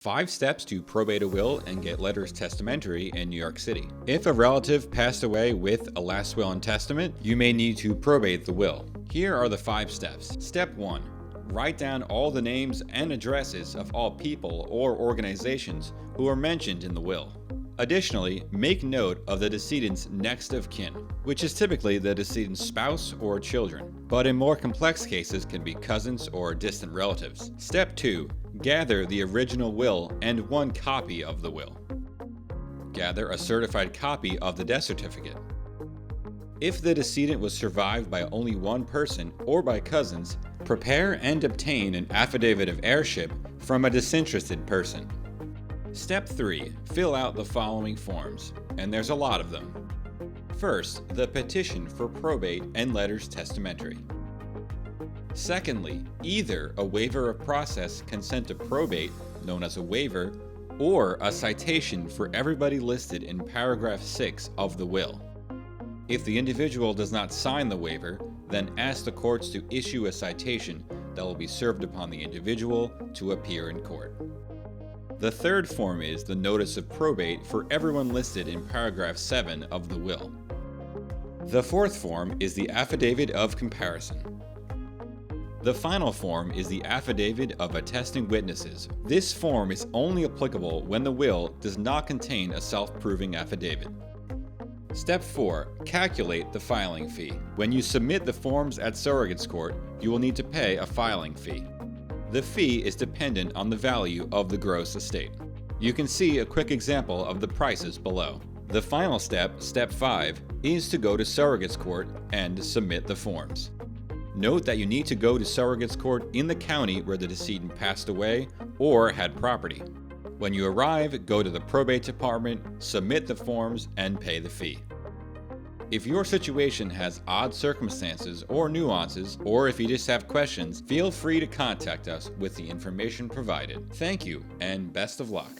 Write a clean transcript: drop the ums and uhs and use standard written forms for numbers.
5 steps to probate a will and get letters testamentary in New York City. If a relative passed away with a last will and testament, you may need to probate the will. Here are the 5 steps. Step 1. Write down all the names and addresses of all people or organizations who are mentioned in the will. Additionally, make note of the decedent's next of kin, which is typically the decedent's spouse or children, but in more complex cases can be cousins or distant relatives. Step 2. Gather the original will and one copy of the will. Gather a certified copy of the death certificate. If the decedent was survived by only one person or by cousins, prepare and obtain an affidavit of heirship from a disinterested person. Step 3. Fill out the following forms, and there's a lot of them. First, the petition for probate and letters testamentary. Secondly, either a waiver of process consent to probate, known as a waiver, or a citation for everybody listed in paragraph 6 of the will. If the individual does not sign the waiver, then ask the courts to issue a citation that will be served upon the individual to appear in court. The third form is the notice of probate for everyone listed in paragraph 7 of the will. The fourth form is the affidavit of comparison. The final form is the affidavit of attesting witnesses. This form is only applicable when the will does not contain a self-proving affidavit. Step 4. Calculate the filing fee. When you submit the forms at surrogate's court, you will need to pay a filing fee. The fee is dependent on the value of the gross estate. You can see a quick example of the prices below. The final step, step 5, is to go to surrogate's court and submit the forms. Note that you need to go to surrogate's court in the county where the decedent passed away or had property. When you arrive, go to the probate department, submit the forms, and pay the fee. If your situation has odd circumstances or nuances, or if you just have questions, feel free to contact us with the information provided. Thank you, and best of luck.